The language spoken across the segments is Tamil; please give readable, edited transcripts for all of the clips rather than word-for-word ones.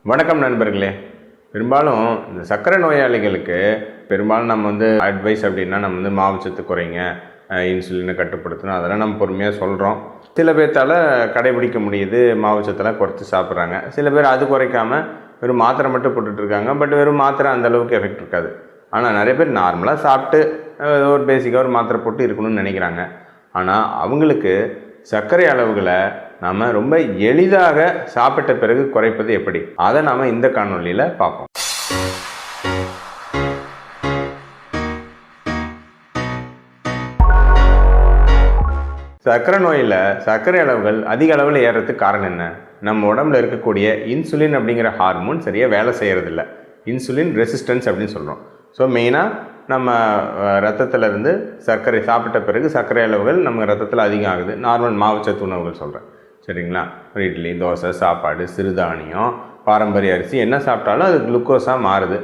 வணக்கம் நண்பர்களே. பெரும்பாலும் இந்த சர்க்கரை நோயாளிகளுக்கு பெரும்பாலும் நம்ம அட்வைஸ் அப்படின்னா நம்ம மாவுச்சத்து குறைங்க, இன்சுலினை கட்டுப்படுத்தணும், அதெல்லாம் நம்ம பொறுமையாக சொல்கிறோம். சில பேர்த்தால் கடைபிடிக்க முடியுது, மாவுச்சத்தெல்லாம் குறைச்சி சாப்பிட்றாங்க. சில பேர் அது குறைக்காமல் வெறும் மாத்திரை மட்டும் போட்டுட்ருக்காங்க. பட் வெறும் மாத்திரை அந்தளவுக்கு எஃபெக்ட் இருக்காது. ஆனால் நிறைய பேர் நார்மலாக சாப்பிட்டு ஒரு பேசிக்காக ஒரு மாத்திரை போட்டு இருக்கணும்னு நினைக்கிறாங்க. ஆனால் அவங்களுக்கு சர்க்கரை அளவுகளை நாம் ரொம்ப எளிதாக சாப்பிட்ட பிறகு குறைப்பது எப்படி, அதை நாம் இந்த காணொலியில் பார்ப்போம். சர்க்கரை நோயில் சர்க்கரை அளவுகள் அதிக அளவில் ஏறுறதுக்கு காரணம் என்ன? நம்ம உடம்புல இருக்கக்கூடிய இன்சுலின் அப்படிங்கிற ஹார்மோன் சரியாக வேலை செய்கிறதில்ல. இன்சுலின் ரெசிஸ்டன்ஸ் அப்படின்னு சொல்கிறோம். ஸோ மெயினாக நம்ம ரத்தத்தில் இருந்து சர்க்கரை சாப்பிட்ட பிறகு சர்க்கரை அளவுகள் நம்ம ரத்தத்தில் அதிகம் ஆகுது. நார்மல் மாவுச்சத்து உணவுகள் சொல்கிறேன், சரிங்களா? ஒரு இட்லி, தோசை, சாப்பாடு, சிறுதானியம், பாரம்பரிய அரிசி என்ன சாப்பிட்டாலும் அது குளுக்கோஸாக மாறுது.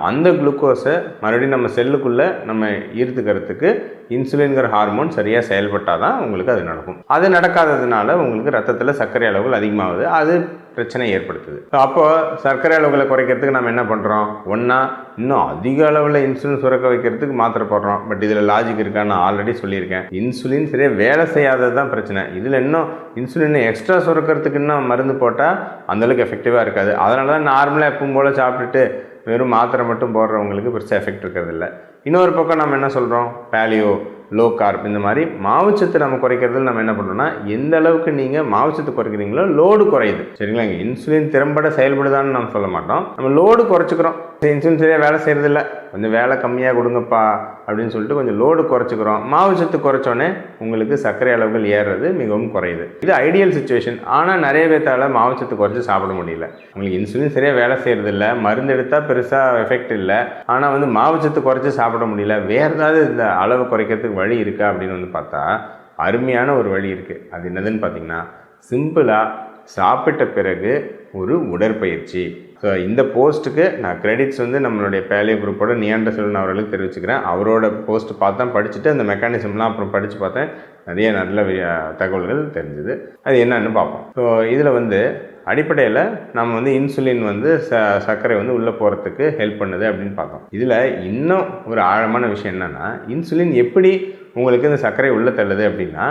அந்த குளுக்கோஸை மறுபடியும் நம்ம செல்லுக்குள்ளே நம்ம ஈர்த்துக்கிறதுக்கு இன்சுலின்கிற ஹார்மோன் சரியாக செயல்பட்டால் தான் உங்களுக்கு அது நடக்கும். அது நடக்காததுனால உங்களுக்கு ரத்தத்தில் சர்க்கரை அளவுகள் அதிகமாகுது. அது பிரச்சனை ஏற்படுத்துது. அப்போ சர்க்கரை அளவுகளை குறைக்கிறதுக்கு நம்ம என்ன பண்ணுறோம்? ஒன்றா இன்னும் அதிக அளவில் இன்சுலின் சுரக்க வைக்கிறதுக்கு மாத்திரை போடுறோம். பட் இதில் லாஜிக் இருக்கான்னு நான் ஆல்ரெடி சொல்லியிருக்கேன். இன்சுலின் சரியாக வேலை செய்யாதது தான் பிரச்சனை. இதில் இன்னும் இன்சுலினை எக்ஸ்ட்ரா சுரக்கிறதுக்கு இன்னும் மருந்து போட்டால் அந்தளவுக்கு எஃபெக்டிவாக இருக்காது. அதனால தான் நார்மலாக எப்பவும் போல் சாப்பிட்டுட்டு வெறும் மாத்திரை மட்டும் போடுறவங்களுக்கு பெருசாக எஃபெக்ட் இருக்கிறதில்ல. இன்னொரு பக்கம் நம்ம என்ன சொல்கிறோம்? பேலியோ, லோ கார்ப், இந்த மாதிரி மாவுச்சத்து நம்ம குறைக்கிறதுல நம்ம என்ன பண்ணுறோம்னா, எந்த அளவுக்கு நீங்கள் மாவுச்சத்து குறைக்கிறீங்களோ லோடு குறையுது, சரிங்களா? இங்கே இன்சுலின் திறம்பட செயல்படுதான்னு நம்ம சொல்ல மாட்டோம். நம்ம லோடு குறைச்சிக்கிறோம். இன்சுலின் சரியாக வேலை செய்கிறதில்ல, கொஞ்சம் வேலை கம்மியாக கொடுங்கப்பா அப்படின்னு சொல்லிட்டு கொஞ்சம் லோடு குறைச்சிக்கிறோம். மாவுச்சத்து குறைச்சோன்னே உங்களுக்கு சர்க்கரை அளவுகள் ஏறுறது மிகவும் குறையுது. இது ஐடியல் சுச்சுவேஷன். ஆனால் நிறைய பேர்த்தால் மாவுச்சத்து குறைச்சி சாப்பிட முடியல. உங்களுக்கு இன்சுலின் சரியாக வேலை செய்கிறதில்ல, மருந்து எடுத்தால் பெருசாக எஃபெக்ட் இல்லை. ஆனால் மாவுச்சத்து குறைச்சி சாப்பிட முடியல. வேறு ஏதாவது இந்த அளவு குறைக்கிறதுக்கு வழி இருக்கா அப்படின்னு பார்த்தா அருமையான ஒரு வழி இருக்குது. அது என்னதுன்னு பார்த்தீங்கன்னா, சிம்பிளாக சாப்பிட்ட பிறகு ஒரு உடற்பயிற்சி. ஸோ இந்த போஸ்ட்டுக்கு நான் கிரெடிட்ஸ் நம்மளுடைய பேலியோ குரூப்போட நியாண்டர்செல்வன் அவர்களுக்கு தெரிவிச்சுக்கிறேன். அவரோட போஸ்ட் பார்த்தேன், படிச்சுட்டு அந்த மெக்கானிசம்லாம் அப்புறம் படித்து பார்த்தேன். நிறைய நல்ல தகவல்கள் தெரிஞ்சுது. அது என்னன்னு பார்ப்போம். ஸோ இதில் அடிப்படையில் நம்ம இன்சுலின் சர்க்கரை உள்ளே போகிறதுக்கு ஹெல்ப் பண்ணுது அப்படின்னு பார்த்தோம். இதில் இன்னும் ஒரு ஆழமான விஷயம் என்னென்னா, இன்சுலின் எப்படி உங்களுக்கு இந்த சர்க்கரை உள்ளே தள்ளுது அப்படின்னா,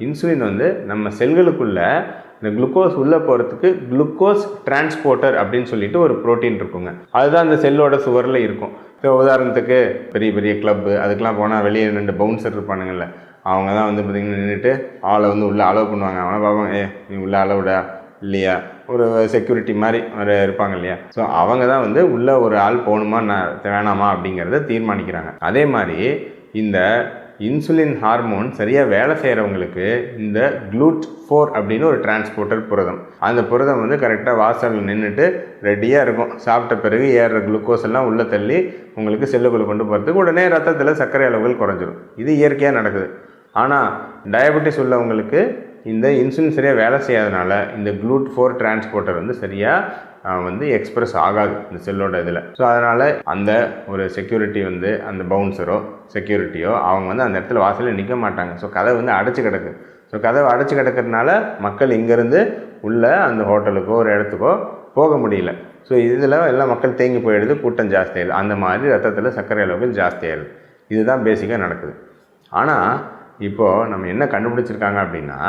இன்சுலின் நம்ம செல்களுக்குள்ளே இந்த குளுக்கோஸ் உள்ளே போகிறதுக்கு குளுக்கோஸ் டிரான்ஸ்போர்ட்டர் அப்படின்னு சொல்லிட்டு ஒரு ப்ரோட்டீன் இருக்குங்க. அதுதான் அந்த செல்லோட சுவரில் இருக்கும். இப்போ உதாரணத்துக்கு பெரிய பெரிய கிளப்பு அதுக்கெலாம் போனால் வெளியே 2 பவுன்சர் இருப்பானுங்கள்ல, அவங்க தான் பார்த்திங்கன்னா நின்றுட்டு ஆளை உள்ளே அலோவ் பண்ணுவாங்க. அவனை பார்ப்பாங்க, நீ உள்ளே அலோவ்டா இல்லையா, ஒரு செக்யூரிட்டி மாதிரி ஒரு இருப்பாங்க இல்லையா. ஸோ அவங்க தான் உள்ளே ஒரு ஆள் போகணுமா வேணாமா அப்படிங்கிறத தீர்மானிக்கிறாங்க. அதே மாதிரி இந்த இன்சுலின் ஹார்மோன் சரியாக வேலை செய்கிறவங்களுக்கு இந்த GLUT4 அப்படின்னு ஒரு டிரான்ஸ்போர்ட்டர் புரதம், அந்த புரதம் கரெக்டாக வாசலில் நின்றுட்டு ரெடியாக இருக்கும். சாப்பிட்ட பிறகு ஏறுற குளுக்கோஸ் எல்லாம் உள்ளே தள்ளி உங்களுக்கு செல்லுக்குள்ளே கொண்டு போகிறதுக்கு உடனே ரத்தத்தில் சர்க்கரை அளவுகள் குறைஞ்சிரும். இது இயற்கையாக நடக்குது. ஆனால் டயபெட்டிஸ் உள்ளவங்களுக்கு இந்த இன்சுலின் சரியாக வேலை செய்யாதனால இந்த GLUT4 டிரான்ஸ்போர்ட்டர் சரியாக எக்ஸ்பிரஸ் ஆகாது இந்த செல்லோட இதில். ஸோ அதனால் அந்த ஒரு செக்யூரிட்டி அந்த பவுன்சரோ செக்யூரிட்டியோ அவங்க அந்த இடத்துல வாசலில் நிற்க மாட்டாங்க. ஸோ கதவு அடைச்சி கிடக்கு. ஸோ கதவு அடைச்சி கிடக்கிறதுனால மக்கள் இங்கேருந்து உள்ள அந்த ஹோட்டலுக்கோ ஒரு இடத்துக்கோ போக முடியல. ஸோ இதில் எல்லாம் மக்கள் தேங்கி போயிடுது, கூட்டம் ஜாஸ்தியாகிடுது. அந்த மாதிரி ரத்தத்தில் சர்க்கரை அளவுகள் ஜாஸ்தியாகிடுது. இதுதான் பேசிக்காக நடக்குது. ஆனால் இப்போது நம்ம என்ன கண்டுபிடிச்சிருக்காங்க அப்படின்னா,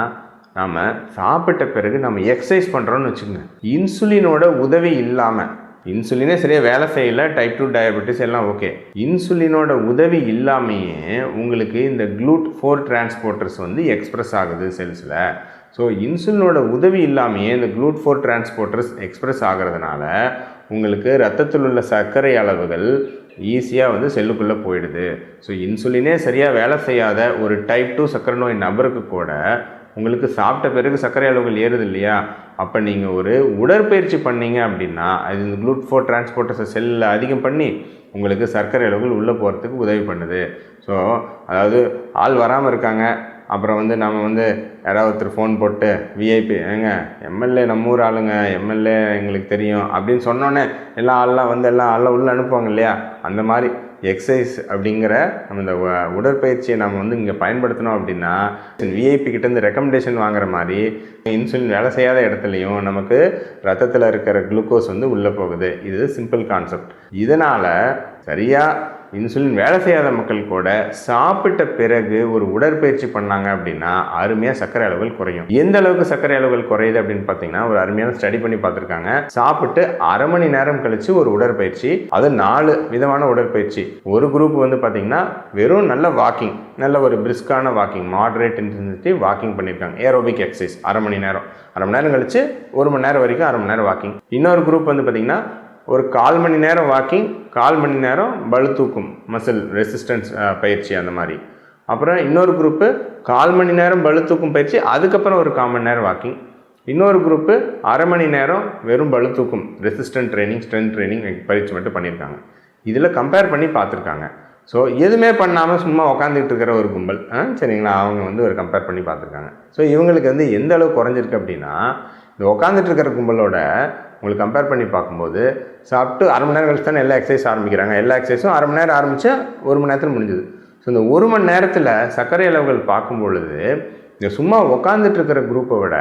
நாம் சாப்பிட்ட பிறகு நம்ம எக்ஸசைஸ் பண்ணுறோன்னு வச்சுக்கோங்க, இன்சுலினோட உதவி இல்லாமல், இன்சுலினே சரியாக வேலை செய்யலை, டைப் 2 டயபெட்டிஸ் எல்லாம் ஓகே, இன்சுலினோட உதவி இல்லாமையே உங்களுக்கு இந்த GLUT4 டிரான்ஸ்போர்ட்டர்ஸ் எக்ஸ்பிரஸ் ஆகுது செல்ஸில். ஸோ இன்சுலினோட உதவி இல்லாமையே இந்த GLUT4 டிரான்ஸ்போர்ட்டர்ஸ் எக்ஸ்பிரஸ் ஆகிறதுனால உங்களுக்கு ரத்தத்தில் உள்ள சர்க்கரை அளவுகள் ஈஸியாக செல்லுக்குள்ளே போயிடுது. ஸோ இன்சுலினே சரியாக வேலை செய்யாத ஒரு டைப் 2 சர்க்கரை நோய் நபருக்கு கூட உங்களுக்கு சாப்பிட்ட பிறகு சர்க்கரை அளவுகள் ஏறுது இல்லையா, அப்போ நீங்கள் ஒரு உடற்பயிற்சி பண்ணீங்க அப்படின்னா அது இந்த GLUT4 டிரான்ஸ்போர்ட்டர்ஸை செல்லில் அதிகம் பண்ணி உங்களுக்கு சர்க்கரை அளவுகள் உள்ளே போகிறதுக்கு உதவி பண்ணுது. ஸோ அதாவது ஆள் வராமல் இருக்காங்க, அப்புறம் நம்ம யாராவது ஒருத்தர் ஃபோன் போட்டு விஐபி ஏங்க எம்எல்ஏ நம்ம ஊர் ஆளுங்க, எம்எல்ஏ எங்களுக்கு தெரியும் அப்படின்னு சொன்னோன்னே எல்லாம் ஆள்லாம் எல்லாம் ஆள்லாம் உள்ளே அனுப்புவாங்க இல்லையா, அந்த மாதிரி எக்ஸசைஸ் அப்படிங்கிற அந்த உடற்பயிற்சியை நம்ம வந்து இங்கே பயன்படுத்தினோம் அப்படின்னா விஐபி கிட்டேருந்து ரெக்கமெண்டேஷன் வாங்குற மாதிரி இன்சுலின் வேலை செய்யாத இடத்துலையும் நமக்கு ரத்தத்தில் இருக்கிற குளுக்கோஸ் வந்து உள்ளே போகுது. இது சிம்பிள் கான்செப்ட். இதனால் சரியாக இன்சுலின் வேலை செய்யாத மக்கள் கூட சாப்பிட்ட பிறகு ஒரு உடற்பயிற்சி பண்ணாங்க அப்படின்னா அருமையாக சர்க்கரை அளவுகள் குறையும். எந்த அளவுக்கு சர்க்கரை அளவுகள் குறையுது அப்படின்னு பார்த்தீங்கன்னா ஒரு அருமையான ஸ்டடி பண்ணி பார்த்துருக்காங்க. சாப்பிட்டு அரை மணி நேரம் கழிச்சு ஒரு உடற்பயிற்சி, அது 4 விதமான உடற்பயிற்சி. ஒரு குரூப் வந்து பார்த்தீங்கன்னா வெறும் நல்ல வாக்கிங், நல்ல ஒரு பிரிஸ்கான வாக்கிங், மாடரேட் இன்டென்சிட்டி வாக்கிங் பண்ணியிருக்காங்க. ஏரோபிக் எக்ஸசைஸ் அரை மணி நேரம் கழிச்சு 1 மணி நேரம் வரைக்கும் அரை மணி நேரம் வாக்கிங். இன்னொரு குரூப் வந்து பார்த்தீங்கன்னா ஒரு 1/4 மணி நேரம் வாக்கிங், 1/4 மணி நேரம் பளு தூக்கும் மசில் ரெசிஸ்டன்ஸ் பயிற்சி அந்த மாதிரி. அப்புறம் இன்னொரு குரூப்பு 1/4 மணி நேரம் பளு தூக்கும் பயிற்சி, அதுக்கப்புறம் ஒரு 1/4 மணி நேரம் வாக்கிங். இன்னொரு குரூப்பு அரை மணி நேரம் வெறும் பளு தூக்கும் ரெசிஸ்டன்ட் ட்ரைனிங், ஸ்ட்ரென்த் ட்ரைனிங் பயிற்சி மட்டும் பண்ணியிருக்காங்க. இதில் கம்பேர் பண்ணி பார்த்துருக்காங்க. ஸோ எதுவுமே பண்ணாமல் சும்மா உட்காந்துக்கிட்டு இருக்கிற ஒரு கும்பல் சரிங்களா, அவங்க வந்து ஒரு கம்பேர் பண்ணி பார்த்துருக்காங்க. ஸோ இவங்களுக்கு வந்து எந்த அளவு குறைஞ்சிருக்கு அப்படின்னா இந்த உட்காந்துட்டு இருக்கிற கும்பலோட உங்களுக்கு கம்பேர் பண்ணி பார்க்கும்போது சாப்பிட்டு அரை மணி நேரம் கழிச்சு தானே எல்லா எக்ஸசைஸ் ஆரம்பிக்கிறாங்க. எல்லா எக்ஸசைஸும் அரை மணி நேரம் ஆரம்பித்து 1 மணி நேரத்தில் முடிஞ்சுது. ஸோ இந்த 1 மணி நேரத்தில் சர்க்கரை அளவுகள் பார்க்கும் பொழுது இந்த சும்மா உட்காந்துட்டு இருக்கிற குரூப்பை விட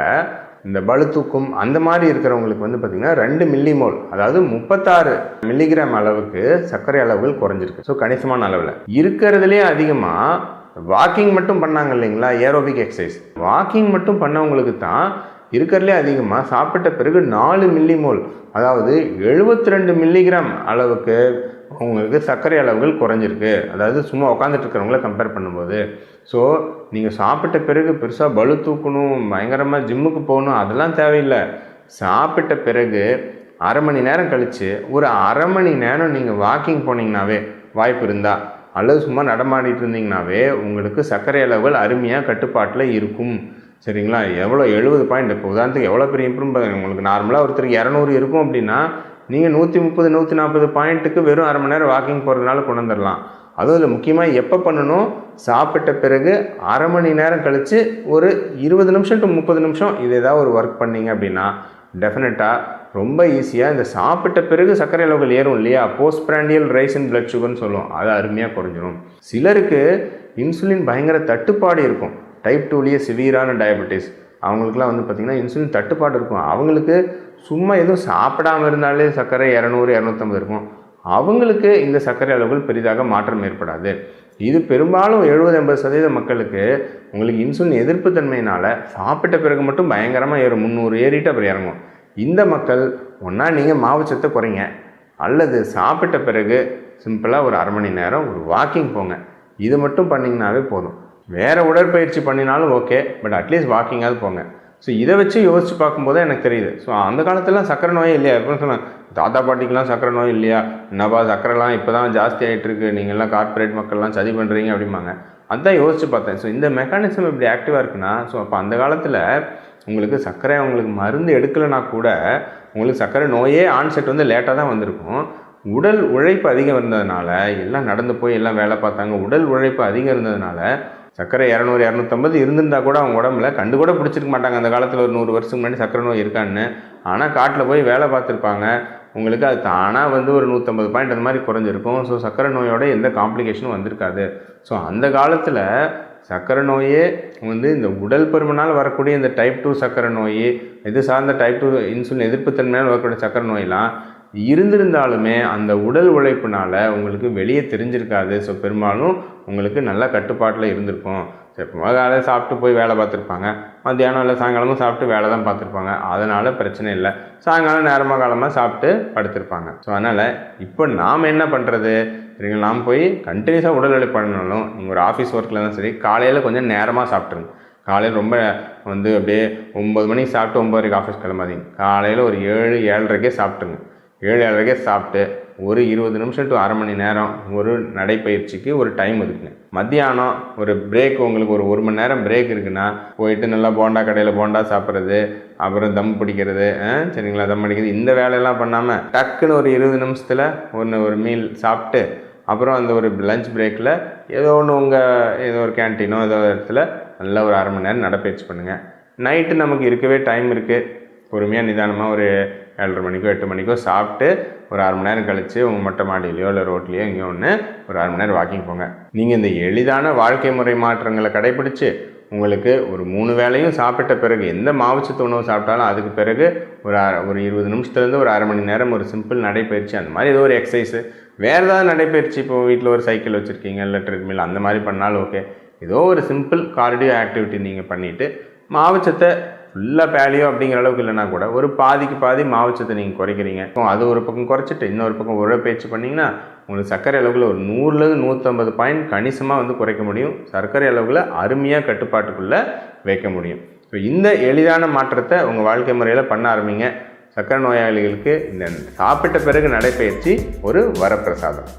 இந்த பளு தூக்கும் அந்த மாதிரி இருக்கிறவங்களுக்கு வந்து பார்த்திங்கன்னா 2 மில்லிமோல், அதாவது 36 மில்லிகிராம் அளவுக்கு சர்க்கரை அளவுகள் குறைஞ்சிருக்கு. ஸோ கணிசமான அளவில் இருக்கிறதுலே அதிகமாக வாக்கிங் மட்டும் பண்ணாங்க இல்லைங்களா, ஏரோபிக் எக்ஸசைஸ் வாக்கிங் மட்டும் பண்ணவங்களுக்கு தான் இருக்கிறதுலே அதிகமாக சாப்பிட்ட பிறகு 4 மில்லிமோல், அதாவது 72 மில்லிகிராம் அளவுக்கு உங்களுக்கு சர்க்கரை அளவுகள் குறைஞ்சிருக்கு. அதாவது சும்மா உட்காந்துட்டு இருக்கிறவங்கள கம்பேர் பண்ணும்போது. ஸோ நீங்கள் சாப்பிட்ட பிறகு பெருசாக பளு தூக்கணும், பயங்கரமாக ஜிம்முக்கு போகணும், அதெல்லாம் தேவையில்லை. சாப்பிட்ட பிறகு அரை மணி நேரம் கழித்து ஒரு அரை மணி நேரம் நீங்கள் வாக்கிங் போனீங்கன்னாவே வாய்ப்பு இருந்தால், அல்லது சும்மா நடமாடிட்டு இருந்தீங்கன்னாவே உங்களுக்கு சர்க்கரை அளவுகள் அருமையாக கட்டுப்பாட்டில் இருக்கும். சரிங்களா, எவ்வளோ 70 பாயிண்ட், இப்போ உதாரணத்துக்கு எவ்வளோ பெரிய இம்ப்ரூவ்மெண்ட். உங்களுக்கு நார்மலாக ஒருத்தருக்கு 200 இருக்கும் அப்படின்னா நீங்கள் 130 140 பாயிண்ட்டுக்கு வெறும் அரை மணி நேரம் வாக்கிங் போகிறதுனால கொண்டு வந்துடலாம். அதுவும் இதில் முக்கியமாக எப்போ பண்ணணும், சாப்பிட்ட பிறகு அரை மணி நேரம் கழித்து ஒரு 20 நிமிஷம் டு 30 நிமிஷம் இது ஏதாவது ஒரு ஒர்க் பண்ணிங்க அப்படின்னா டெஃபினட்டாக ரொம்ப ஈஸியாக இந்த சாப்பிட்ட பிறகு சர்க்கரை அளவுகள் ஏறும் இல்லையா, post prandial rise in blood சுகர்னு சொல்லுவோம், அது அருமையாக குறைஞ்சிடும். சிலருக்கு இன்சுலின் பயங்கர தட்டுப்பாடு இருக்கும். டைப் 2லேயே சிவியரான டயபெட்டிஸ் அவங்களுக்குலாம் வந்து பார்த்திங்கன்னா இன்சுலின் தட்டுப்பாடு இருக்கும். அவங்களுக்கு சும்மா எதுவும் சாப்பிடாமல் இருந்தாலே சர்க்கரை 200 250 இருக்கும். அவங்களுக்கு இந்த சர்க்கரை அளவுகள் பெரிதாக மாற்றம் ஏற்படாது. இது பெரும்பாலும் 70-80% மக்களுக்கு உங்களுக்கு இன்சுலின் எதிர்ப்பு தன்மையினால் சாப்பிட்ட பிறகு மட்டும் பயங்கரமாக ஏறும், 300 ஏறிட்டு அப்புறம் இறங்கும். இந்த மக்கள் ஒன்றா நீங்கள் மாவுச்சத்தை குறைங்க, அல்லது சாப்பிட்ட பிறகு சிம்பிளாக ஒரு அரை மணி நேரம் ஒரு வாக்கிங் போங்க. இது மட்டும் பண்ணிங்கனாவே போதும். வேறு உடற்பயிற்சி பண்ணினாலும் ஓகே, பட் அட்லீஸ்ட் வாக்கிங்காவது போங்க. ஸோ இதை வச்சு யோசித்து பார்க்கும்போது எனக்கு தெரியுது. ஸோ அந்த காலத்துலலாம் சக்கரை நோயே இல்லையா, எப்படின்னு சொன்னாங்க தாத்தா பாட்டிக்கெலாம் சக்கரை நோய் இல்லையா, என்னப்பா சக்கரைலாம் இப்போ தான் ஜாஸ்தி ஆகிட்டு இருக்கு, நீங்கள்லாம் கார்ப்பரேட் மக்கள்லாம் சதி பண்ணுறீங்க அப்படிம்பாங்க. அதுதான் யோசித்து பார்த்தேன். ஸோ இந்த மெக்கானிசம் இப்படி ஆக்டிவாக இருக்குன்னா, ஸோ அப்போ அந்த காலத்தில் உங்களுக்கு சர்க்கரை உங்களுக்கு மருந்து எடுக்கலைன்னா கூட உங்களுக்கு சர்க்கரை நோயே ஆன்செட் வந்து லேட்டாக தான் வந்திருக்கும். உடல் உழைப்பு அதிகம் இருந்ததுனால எல்லாம் நடந்து போய் எல்லாம் வேலை பார்த்தாங்க. உடல் உழைப்பு அதிகம் இருந்ததுனால சர்க்கரை 200 250 இருந்திருந்தால் கூட அவங்க உடம்புல கண்டு கூட பிடிச்சிருக்க மாட்டாங்க. அந்த காலத்தில் ஒரு 100 வருஷத்துக்கு முன்னாடி சர்க்கரை நோய் இருக்கான்னு. ஆனால் காட்டில் போய் வேலை பார்த்துருப்பாங்க. உங்களுக்கு அது தானாக வந்து ஒரு 150 பாயிண்ட் அந்த மாதிரி குறைஞ்சிருக்கும். ஸோ சர்க்கரை நோயோட எந்த காம்ப்ளிகேஷனும் வந்திருக்காது. ஸோ அந்த காலத்தில் சர்க்கரை நோயே வந்து இந்த உடல் பருமனால் வரக்கூடிய இந்த டைப் 2 சர்க்கரை நோய், இது சார்ந்த டைப் 2 இன்சுலின் எதிர்ப்புத்தன்மையால் வரக்கூடிய சர்க்கரை நோயெலாம் இருந்திருந்தாலுமே அந்த உடல் உழைப்புனால் உங்களுக்கு வெளியே தெரிஞ்சிருக்காது. ஸோ பெரும்பாலும் உங்களுக்கு நல்ல கட்டுப்பாட்டில் இருந்திருக்கும். சரி, காலையில் சாப்பிட்டு போய் வேலை பார்த்துருப்பாங்க, மத்தியானம் இல்லை சாயங்காலமும் சாப்பிட்டு வேலை தான் பார்த்துருப்பாங்க. அதனால் பிரச்சனை இல்லை. சாயங்காலம் நேரமாக காலமாக சாப்பிட்டு படுத்திருப்பாங்க. ஸோ அதனால் இப்போ நாம் என்ன பண்ணுறது, சரிங்களா, நாம் போய் கண்டினியூஸாக உடல் உழைப்பு பண்ணாலும் நீங்கள் ஒரு ஆஃபீஸ் ஒர்க்கில் தான் சரி, காலையில் கொஞ்சம் நேரமாக சாப்பிட்ருங்க. காலையில் ரொம்ப வந்து அப்படியே 9 மணிக்கு சாப்பிட்டு 9 வரைக்கும் ஆஃபீஸ் கிளம்பாதீங்க. காலையில் ஒரு 7 7:30 சாப்பிட்டுங்க. 7 7:30 சாப்பிட்டு ஒரு 20 நிமிஷம் டு அரை மணி நேரம் ஒரு நடைப்பயிற்சிக்கு ஒரு டைம் இருக்குங்க. மத்தியானம் ஒரு பிரேக், உங்களுக்கு ஒரு மணி நேரம் பிரேக் இருக்குன்னா போயிட்டு நல்லா போண்டா கடையில் போண்டா சாப்பிட்றது, அப்புறம் தம் பிடிக்கிறது, சரிங்களா, தம் அடிக்கிறது, இந்த வேலையெல்லாம் பண்ணாமல் டக்குன்னு ஒரு 20 நிமிஷத்தில் ஒரு மீல் சாப்பிட்டு அப்புறம் அந்த ஒரு லஞ்ச் பிரேக்கில் ஏதோ ஒன்று ஏதோ ஒரு கேன்டீனோ ஏதோ ஒரு இடத்துல நல்லா ஒரு அரை மணி நேரம் நடைப்பயிற்சி பண்ணுங்கள். நைட்டு நமக்கு இருக்கவே டைம் இருக்குது. பொறுமையாக நிதானமாக ஒரு 7:30 மணிக்கோ 8 மணிக்கோ சாப்பிட்டு ஒரு 1/2 மணி நேரம் கழித்து உங்கள் மொட்டை மாடியிலையோ இல்லை ரோட்லேயோ எங்கேயோ ஒன்று ஒரு 1/2 மணி நேரம் வாக்கிங் போங்க. நீங்கள் இந்த எளிதான வாழ்க்கை முறை மாற்றங்களை கடைபிடிச்சு உங்களுக்கு ஒரு 3 வேளையும் சாப்பிட்ட பிறகு எந்த மாவுச்சத்து உணவு சாப்பிட்டாலும் அதுக்கு பிறகு ஒரு 20 நிமிஷத்துலேருந்து ஒரு 1/2 மணி நேரம் ஒரு சிம்பிள் நடைப்பயிற்சி, அந்த மாதிரி ஏதோ ஒரு எக்ஸசைஸு, வேறு ஏதாவது நடைப்பயிற்சி, இப்போ வீட்டில் ஒரு சைக்கிள் வச்சுருக்கீங்க இல்லை ட்ரெட்மில், அந்த மாதிரி பண்ணாலும் ஓகே. ஏதோ ஒரு சிம்பிள் கார்டியோ ஆக்டிவிட்டி நீங்கள் பண்ணிவிட்டு மாவுச்சத்தை ஃபுல்லாக பேலியோ அப்படிங்கிற அளவுக்கு இல்லைனா கூட ஒரு பாதிக்கு பாதி மாவுச்சத்தை நீங்கள் குறைக்கிறீங்க. அது ஒரு பக்கம் குறைச்சிட்டு இன்னொரு பக்கம் உடற்பயிற்சி பண்ணிங்கன்னா உங்களுக்கு சர்க்கரை அளவுகள் ஒரு 100லேருந்து 150 பாயிண்ட் கணிசமாக குறைக்க முடியும். சர்க்கரை அளவுகளை அருமையாக கட்டுப்பாட்டுக்குள்ளே வைக்க முடியும். ஸோ இந்த எளிதான மாற்றத்தை உங்கள் வாழ்க்கை முறையில் பண்ண ஆரம்பிங்க. சர்க்கரை நோயாளிகளுக்கு இந்த சாப்பிட்ட பிறகு நடைப்பயிற்சி ஒரு வரப்பிரசாதம்.